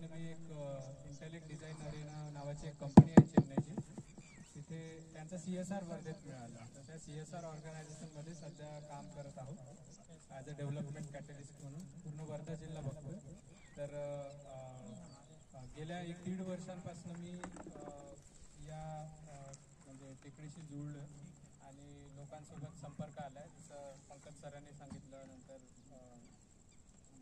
अनुषंगाने मी एक intellect design Arena नावाची एक कंपनी आहे चेन्नईची, तिथे त्यांचा CSR वर्धेत मिळाला. तर त्या CSR ऑर्गनायझेशनमध्ये सध्या काम करत आहोत ॲज अ डेव्हलपमेंट कॅटलिस्ट म्हणून. पूर्ण वर्धा जिल्हा बघतोय. तर गेल्या 1-1.5 वर्षांपासून मी या म्हणजे टेकडीशी जुळलो आणि लोकांसोबत संपर्क आला आहे. जसं पंकज सरांनी सांगितलं, नंतर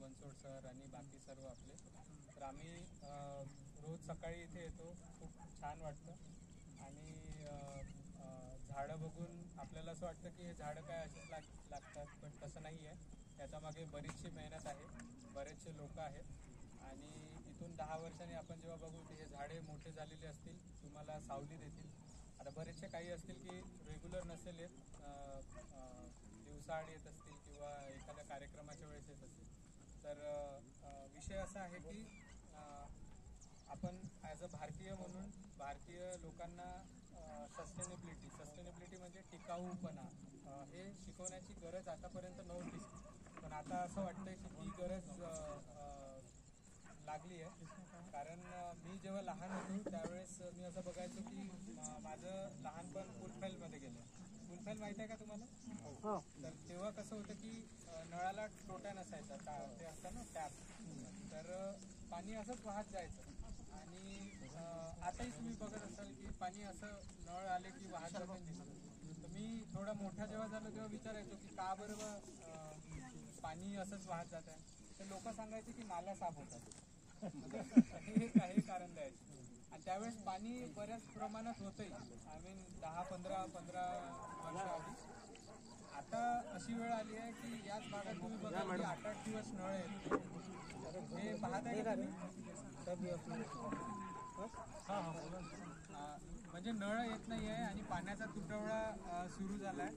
बनसोड सर आणि बाकी सर्व आपले. तर आम्ही रोज सकाळी इथे येतो, खूप छान वाटतं. आणि झाडं बघून आपल्याला असं वाटतं की हे झाडं काय असेच लागतात, पण तसं नाही आहे. त्याच्यामागे बरीचशी मेहनत आहे, बरेचसे लोक आहेत. आणि इथून 10 वर्षांनी आपण जेव्हा बघू की हे झाडे मोठे झालेले असतील, तुम्हाला सावली देतील. आता बरेचसे काही असतील की रेग्युलर नसेल येत, दिवसाआड येत असतील किंवा एखाद्या कार्यक्रमाच्या वेळेस येत असतील. तर विषय असा आहे की आपण ॲज अ भारतीय म्हणून भारतीय लोकांना सस्टेनेबिलिटी म्हणजे टिकाऊपणा हे शिकवण्याची गरज आतापर्यंत नव्हतीच. पण आता असं वाटतंय की ती गरज लागली आहे. कारण मी जेव्हा लहान होतो त्यावेळेस मी असं बघायचो की माझं लहानपण फुलफेलमध्ये गेलं. फुलफेल माहीत आहे का तुम्हाला? तर तेव्हा कसं होतं की नळाला टोट्या नसायचा, ते असतं ना टॅप. तर पाणी असंच वाहत जायचं. आणि आताही तुम्ही बघत असाल की पाणी असं नळ आले की वाहत जाताना दिसतं. तर मी थोडा मोठा जेव्हा झालो तेव्हा विचारायचो की का बरं पाणी असंच वाहत जात आहे. तर लोक सांगायचे की नाल्या साफ होतात. हे काही कारण द्यायचे. आणि त्यावेळेस पाणी बऱ्याच प्रमाणात होतंही. आय मीन 10-15 वर्ष आधी. आता अशी वेळ आली आहे की याच भागात तुम्ही बघा की 8-8 दिवस नळ येत. हे पाहत आहे का तुम्ही? म्हणजे नळ येत नाही आहे आणि पाण्याचा तुटवडा सुरू झाला आहे.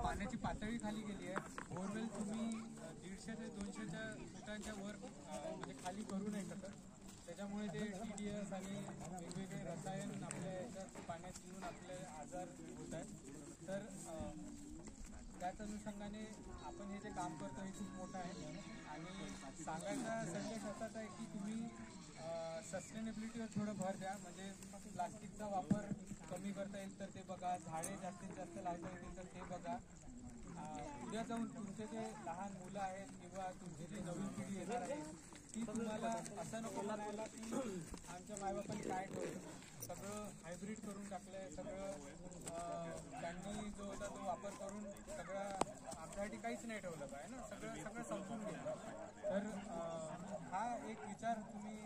पाण्याची पातळी खाली गेली आहे. बोरवेल तुम्ही 150 ते 200 फुटांच्या वर म्हणजे खाली करू नाही शकत. त्याच्यामुळे ते TDS आणि वेगवेगळे रसायन आपल्या याच्यात पाण्यात येऊन आपले आजार होत आहेत. तर त्याच अनुषंगाने आपण हे जे काम करतो हे खूप मोठं आहे. आणि सांगायचा संदेश असाच आहे की तुम्ही सस्टेनेबिलिटीवर थोडं भर द्या. म्हणजे प्लास्टिकचा वापर कमी करता येईल तर ते बघा, झाडे जास्तीत जास्त लावता येतील तर ते बघा. उद्या जाऊन तुमचे जे लहान मुलं आहेत किंवा तुमची जी नवीन पिढी येणार आहे ती तुम्हाला असं नको म्हणायला की आमच्या मायबापांनी काय ठेवलं, सगळं हायब्रिड करून टाकलं आहे. सगळं त्यांनी जो होता तो वापर करून सगळं आमच्यासाठी काहीच नाही ठेवलं पाहिजे ना, सगळं संपून गेलं. तर हा एक विचार तुम्ही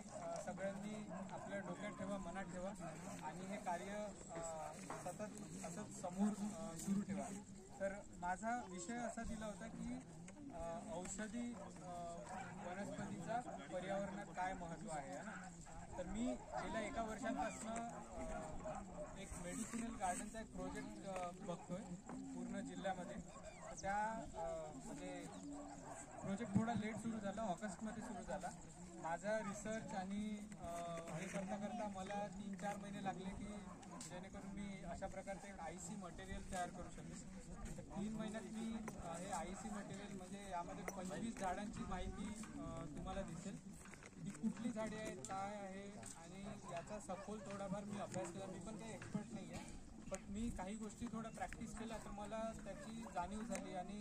सगळ्यांनी आपल्या डोक्यात ठेवा, मनात ठेवा आणि हे कार्य सतत असंच समोर सुरू ठेवा. तर माझा विषय असा दिला होता की औषधी वनस्पतीचा पर्यावरणात काय महत्त्व आहे ना. तर मी गेल्या 1 वर्षांपासून एक मेडिसिनल गार्डनचा एक प्रोजेक्ट बघतोय पूर्ण जिल्ह्यामध्ये. त्या म्हणजे प्रोजेक्ट थोडा लेट सुरू झाला, ऑगस्टमध्ये सुरू झाला. माझा रिसर्च आणि हे करता करता मला 3-4 महिने लागले की जेणेकरून मी अशा प्रकारचं एक IC मटेरियल तयार करू शकेन. तर 3 महिन्यात मी हे IC मटेरियल म्हणजे यामध्ये 25 झाडांची माहिती तुम्हाला दिसेल. ती कुठली झाडे आहेत, काय आहे आणि याचा सखोल थोडाफार मी अभ्यास केला. मी पण काही एक्सपर्ट नाही आहे, पण मी काही गोष्टी थोडं प्रॅक्टिस केल्या तर मला त्याची जाणीव झाली आणि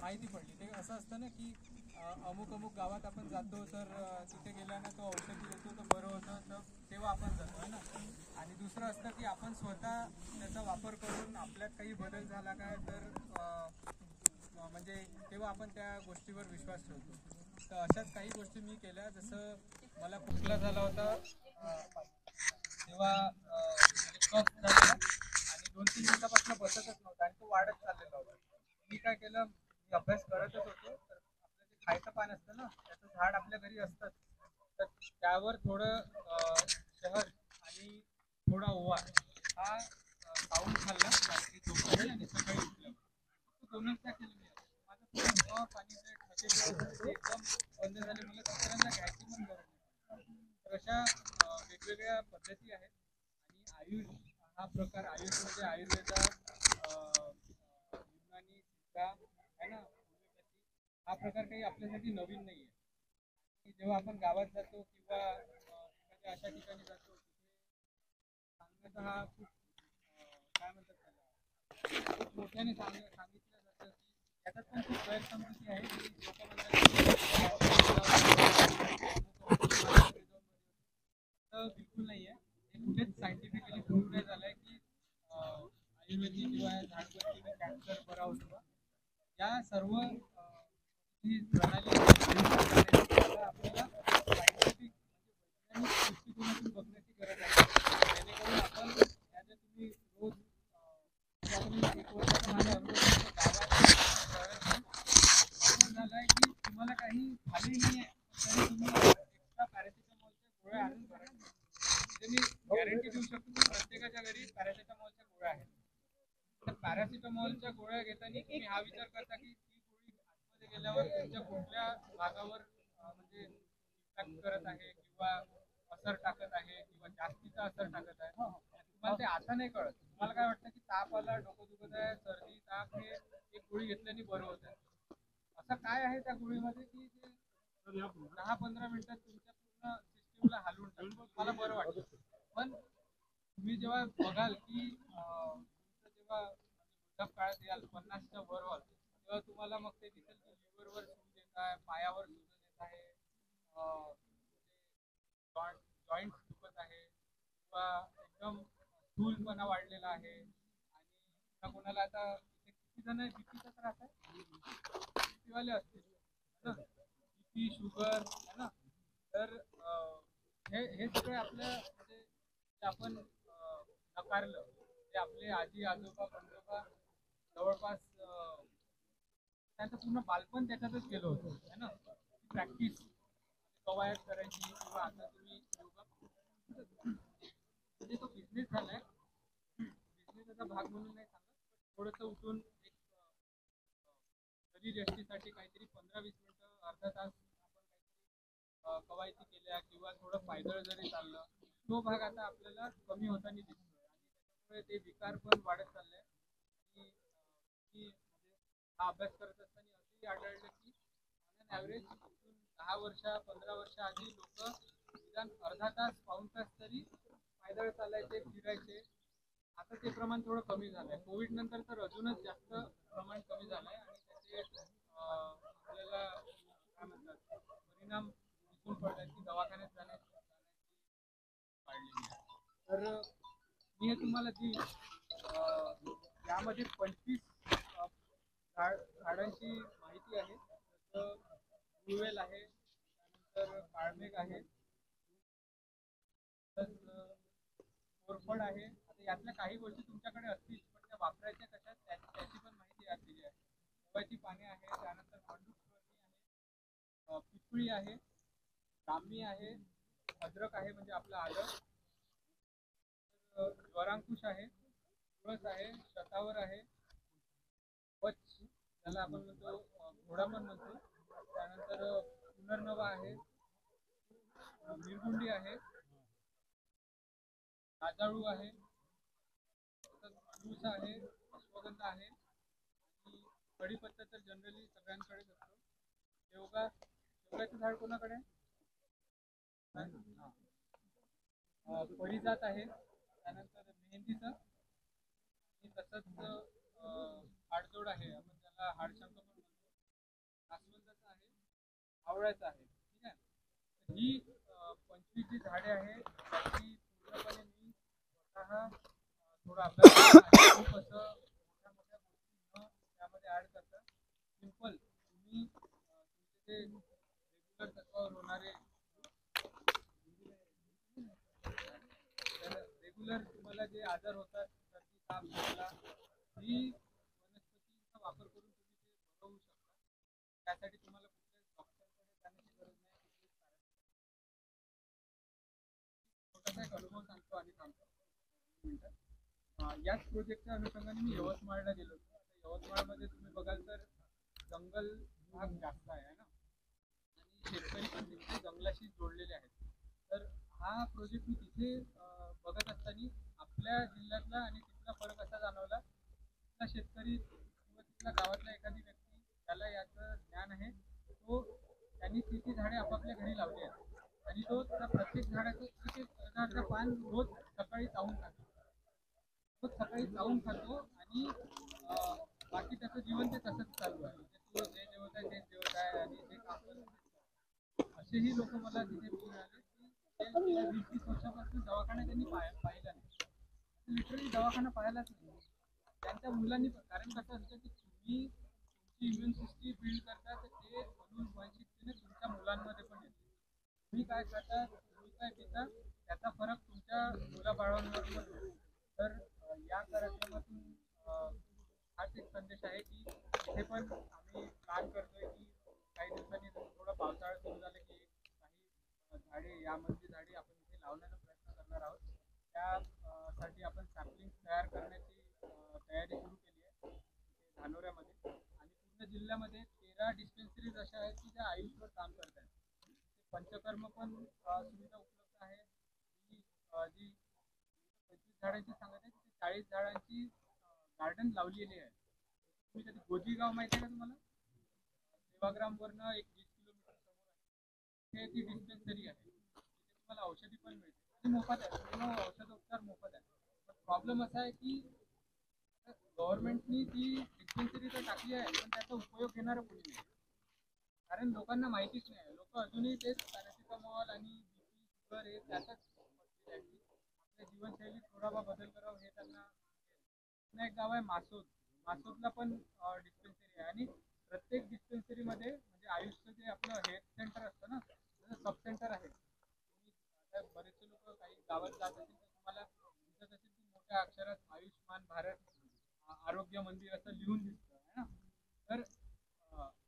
माहिती पडली. ते असं असतं ना की अमुक गावात आपण जातो तर तिथे गेल्यानं तो औषधी देतो तर बरं होतं, तर तेव्हा आपण जातो आहे ना. आणि दुसरं असतं की आपण स्वतः त्याचा वापर करून आपल्यात काही बदल झाला काय तर म्हणजे तेव्हा आपण त्या गोष्टीवर विश्वास ठेवतो. तर अशाच काही गोष्टी मी केल्या. जसं मला खोकला झाला होता तेव्हा कफ झालेला आणि 2-3 दिवसापासून बसतच नव्हता आणि तो वाढत चाललेला होता. मी काय केलं, मी अभ्यास करतच होतो. तर आपलं जे खायचं पान असतं ना, त्याचं झाड आपल्या घरी असतं. तर त्यावर थोडं शहद आणि थोडा ओवा हा पाऊल खाल्ला रात्री झोपताना आणि सकाळी उठल्यावर. दोनच त्या केलं मी. माझं थोडं पाणी एकदम बंद झाले. मला दुसऱ्यांदा घ्यायची पण गरज नाही. तर अशा वेगवेगळ्या पद्धती आहेत. आणि आयुष हा प्रकार, आयुष म्हणजे आयुर्वेदा, युनानी, सिद्धा आहे ना, होमिओपॅथी, हा प्रकार काही आपल्यासाठी नवीन नाही आहे. की जेव्हा आपण गावात जातो किंवा एखाद्या अशा ठिकाणी जातो तिथे सांगण्याचा हा खूप काय म्हणतात त्याला खूप मोठ्याने सांगितलं जातं की याच्यात पण खूप गैरसमजुती आहे की लोक म्हणतात बिलकुल नाही आहे. हे कुठेच सायंटिफिकली प्रूव्ह नाही झालंय की आयुर्वेदिक किंवा झाडपट्टीने कॅन्सर बरा होतो. या सर्व जी प्रणाली आहे त्याला आपल्याला सायंटिफिक दृष्टिकोनातून बघण्याची गरज आहे. जेणेकरून आपण या जे तुम्ही रोज आपण एक वर्षाचा माझा अनुभव झालाय की तुम्हाला काही झाले नाही आहे तरी तुम्ही एक्स्ट्रा पॅरासिटामॉलच्या गोळ्या आणून भरा. म्हणजे मी गॅरंटी देऊ शकतो की प्रत्येकाच्या घरी पॅरासिटामॉलच्या गोळ्या आहेत. तर पॅरासिटामॉलच्या गोळ्या घेताना तुम्ही हा विचार करता की ती गोळी आतमध्ये गेल्यावर तुमच्या कुठल्या भागावर म्हणजे इफेक्ट करत आहे किंवा असर टाकत आहे किंवा जास्तीचा असर टाकत आहे. तुम्हाला ते आता नाही कळत. तुम्हाला काय वाटतं की ताप आला, डोकं दुखत आहे, सर्दी, ताप हे एक गोळी घेतल्याने बरं होत आहे. असं काय आहे त्या गोळीमध्ये की ते 10-15 मिनिटात तुमच्या पूर्ण सिस्टीमला हलवून टाकतो. मला बरं वाटतं. पण तुम्ही जेव्हा बघाल की तुमचं जेव्हा काळात याल 50च्या वर व्हाल तेव्हा तुम्हाला मग ते दिसेल की लिव्हरवर सूज येत आहे, पायावर सूजन येत आहे, जॉईंट दुखत आहे किंवा एकदम स्थूलपणा वाढलेला आहे. आणि कोणाला आता किती जण बीपीचा त्रास आहे, बीपीवाले असतील ना, बीपी शुगर आहे ना. तर हे सगळे आपल्या म्हणजे आपण नकारलं ते आपले आजी आजोबा पंजोबा जवळपास त्यांचं पूर्ण बालपण त्याच्यातच गेलं होतं है ना. प्रॅक्टिस कवायत करायची किंवा आता तुम्ही योगा म्हणजे तो बिझनेस झालाय. बिझनेसचा भाग म्हणून नाही सांगत, थोडंसं उठून एक शरीर यष्टीसाठी काहीतरी 15-20 मिनिटं अर्धा तास आपण कवायती केल्या किंवा थोडं पायदळ जरी चाललं तो भाग आता आपल्याला कमी होताना दिसतोय आणि त्याच्यामुळे ते विकार पण वाढत चालले. आणि मी हा अभ्यास करत असताना असेही आढळलं की ऑन ॲव्हरेज 10 वर्ष 15 वर्ष आधी लोक निदान अर्धा तास पाऊण तास तरी पायदळ चालायचे फिरायचे. आता ते प्रमाण थोडं कमी झालंय. कोविड नंतर तर अजूनच जास्त प्रमाण कमी झालंय आणि त्याचे आपल्याला काय म्हणतात परिणाम दिसून पडलाय की दवाखान्यात जाण्याची वाढलेली आहे. तर मी हे तुम्हाला देईन. यामध्ये 25 झाडांची माहिती आहे. जसं गुळवेल आहे, त्यानंतर काळमेघ आहे, कोरफड आहे. आता यातल्या काही गोष्टी तुमच्याकडे असतील पण त्या वापरायच्या कशा त्याची पण माहिती असलेली आहे. गव्हाची पाने आहे, त्यानंतर मंडूकवर्णी आहे, पिपळी आहे, ब्राह्मी आहे, अद्रक आहे म्हणजे आपलं आलं, ज्वरांकुश आहे, तुळस आहे, शतावर आहे, वच त्याला आपण म्हणतो घोडा पण म्हणतो, त्यानंतर पुनर्नवा आहे, निरगुंडी आहे, राजाळू आहे, तुळस आहे, अश्वगंधा आहे आणि कढीपत्ता तर जनरली सगळ्यांकडेच असतो. शेवगाचं झाड कोणाकडे परिजात आहे, त्यानंतर मेहंदीचं आणि तसंच हाडजोड आहे, आपण त्याला हाडशंख पण म्हणतो, नासवंदाचं आहे, आवळ्याचं आहे. ठीक आहे. ही 25 जी झाडे आहे त्याची पूर्णपणे मी स्वतः थोडा अभ्यास खूप असं मोठ्या मोठ्या गोष्टी त्यामध्ये ऍड करतात. सिंपल तुम्ही तुमचे जे रेग्युलर तत्वावर होणारे रेग्युलर तुम्हाला जे आजार होतात सर्दी ताप झाला ही वनस्पतीचा वापर करून तुम्ही ते बघू शकता. त्यासाठी तुम्हाला कुठल्याच डॉक्टरकडे जाण्याची गरज नाही. छोटासा एक अनुभव सांगतो आणि थांबतो. याच प्रोजेक्टच्या अनुषंगाने मी यवतमाळला गेलो होतो. आता यवतमाळमध्ये तुम्ही बघाल तर जंगल भाग जास्त आहे ना आणि शेतकरी पण तिथे जंगलाशी जोडलेले आहेत. तर हा प्रोजेक्ट मी तिथे बघत असताना आपल्या जिल्ह्यातला आणि तिथला फरक असा जाणवला. तिथला शेतकरी किंवा तिथल्या गावातला एखादी व्यक्ती ज्याला याचं ज्ञान आहे तो त्यांनी 30 झाडे आपापल्या घरी लावली आहेत आणि तो त्या प्रत्येक झाडाचं एक एक प्रकारचं पान रोज सकाळी चावून खातो. तो सकाळी चावून खातो आणि बाकी त्याचं जीवन ते तसंच चालू आहे. तो जे जेवत आहे तेच जेवत आहे आणि जे काम करत असेही लोक मला तिथे मिळाले की ते गेल्या 20-30 वर्षापासून दवाखाना त्यांनी पाहिला नाही. लिटरली दवाखाना पाहायलाच नाही. त्यांच्या मुलांनी पण, कारण कसं असतं की तुम्ही तुमची इम्युन सिस्टीम बिल्ड करता तर ते अनुवांशिकतेने तुमच्या मुलांमध्ये पण येते. तुम्ही काय खाता, तुम्ही काय पिता, त्याचा फरक तुमच्या मुलाबाळांवर पण होतो. तर या कार्यक्रमातून हाच एक संदेश आहे की इथे पण आम्ही प्लॅन करतोय की काही दिवसांनी थोडं पावसाळा सुरू झालं की काही झाडे यामध्ये झाडे आपण इथे लावण्याचा प्रयत्न करणार आहोत. त्यासाठी आपण सॅम्पलिंग तयार करण्याची तयारी सुरू केली आहे धानोऱ्यामध्ये आणि पूर्ण जिल्ह्यामध्ये 13 डिस्पेन्सरीज अशा आहेत की ज्या आयुषवर काम करत आहेत. पंचकर्म पण सुविधा उपलब्ध आहे जी 25 झाडांची सांगत आहे तिथे 40 झाडांची गार्डन लावलेली आहे. तुम्ही कधी गोजीगाव माहिती आहे का तुम्हाला? सेवाग्राम वरनं एक 20 किलोमीटर समोर आहे. हे ती डिस्पेन्सरी आहे. तिथे तुम्हाला औषधी पण मिळते आणि मोफत आहे. पूर्ण औषधोपचार मोफत आहे. पण प्रॉब्लेम असा आहे की गव्हर्नमेंटनी ती डिस्पेन्सरी तर टाकली आहे पण त्याचा उपयोग घेणारं कोणी नाही. कारण लोकांना माहितीच नाही. लोक अजूनही तेच पॅरासिटामॉल आणि बीपी शुगर हे त्यातच आपल्या जीवनशैलीत थोडाफार बदल करावा हे त्यांना. एक गाव आहे मासोद. मासोदला पण डिस्पेन्सरी आहे आणि प्रत्येक डिस्पेन्सरीमध्ये म्हणजे आयुषचं जे आपलं हेल्थ सेंटर असतं ना तसं सब सेंटर आहे. तुम्ही बरेचसे लोक काही गावात जात असेल तर तुम्हाला दिसत असेल की मोठ्या अक्षरात आयुष्मान भारत आरोग्य मंदिर असं लिहून दिसतं आहे ना. तर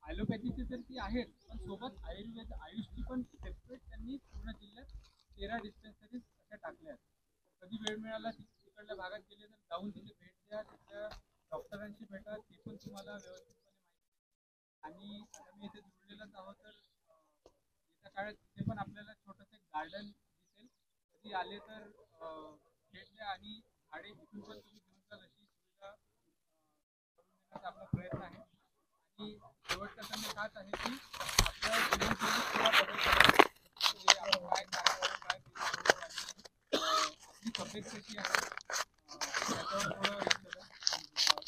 ॲलोपॅथीची तर ती आहेच पण सोबत आयुर्वेद आयुषची पण सेपरेट त्यांनी पूर्ण जिल्ह्यात 13 डिस्पेन्सरीज अशा टाकल्या आहेत. कधी वेळ मिळाला तिकडल्या भागात गेले तर जाऊन तिथे भेट द्या. तिथल्या डॉक्टरांशी भेटा. ते पण तुम्हाला व्यवस्थितपणे माहिती. आणि आता मी इथे जुळलेलाच आहोत तर येत्या काळात तिथे पण आपल्याला छोटंसं एक गार्डन दिसेल. कधी आले तर भेट द्या आणि झाडे इथून पण तुम्ही घेऊन जाल अशी सुविधा करून देण्याचा आपला प्रयत्न आहे. आणि शेवटचा संदेश हाच आहे की आपल्या जीवनशैलीत थोडा बदल करावा. आपण काय खातो, काय पितो आणि आपली तब्येत कशी आहे त्याच्यावर थोडं लक्ष द्या.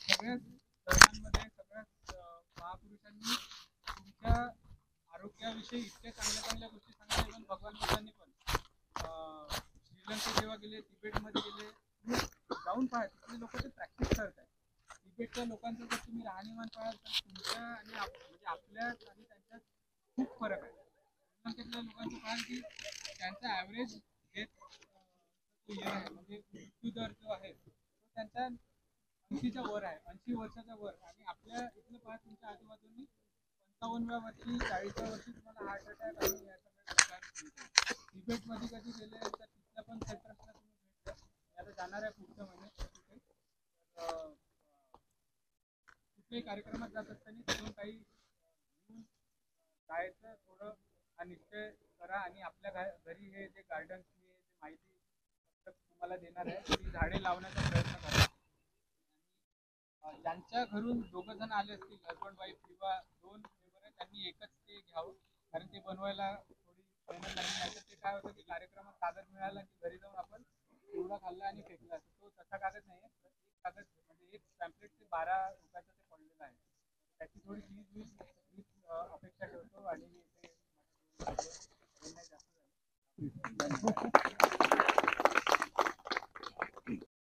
सगळ्याच धर्मांमध्ये सगळ्याच महापुरुषांनी तुमच्या आरोग्याविषयी इतक्या चांगल्या चांगल्या गोष्टी सांगितल्या. पण भगवान बुद्धांनी पण श्रीलंकेत जेव्हा गेले, तिबेटमध्ये गेले, तुम्ही जाऊन पहा तिथले लोक ते प्रॅक्टिस करत आहेत. तिबेटच्या लोकांचं जर तुम्ही राहणीमान पाहाल तर तुमच्या आणि म्हणजे आपल्यात आणि त्यांच्यात खूप फरक आहे. श्रीलंकेतल्या लोकांचं पाहाल की त्यांचा ॲव्हरेज डेथ इयर आहे म्हणजे मृत्यू दर जो आहे तो त्यांच्या 80च्या वर आहे, 80 वर्षाच्या वर. आणि आपल्या इथलं पहा तुमच्या आजूबाजूनी 55व्या वर्षी 40व्या वर्षी तुम्हाला हार्ट अटॅक आणि या सगळ्या प्रकार. तिबेटमध्ये कधी गेले तर तिथल्या पण सेंटर्सला तुम्ही भेट द्या. मी आता जाणार आहे पुढच्या महिन्यात तिथे. तर कुठल्याही कार्यक्रमात जात असताना तिथून काही घेऊन जायचं थोडं हा निश्चय करा. आणि आपल्या घरी हे जे गार्डन मी जे माहिती तुम्हाला देणार आहे ती झाडे लावण्याचा प्रयत्न करा. ज्यांच्या घरून 2 जण आले असतील हजबंड वाईफ किंवा 2 मेंबर आहेत त्यांनी एकच ते घ्यावं. कारण ते बनवायला थोडी मेहनत लागली. नाही तर ते काय होतं की कार्यक्रमात कागद मिळाला की घरी जाऊन आपण एवढा खाल्ला आणि फेकला. तो तसा कागद नाही आहे. एक कागद म्हणजे एक पॅम्पलेट ते 12 रुपयाचं ते पडलेलं आहे. त्याची थोडी फीज हीच अपेक्षा ठेवतो आणि ते जास्त झालं.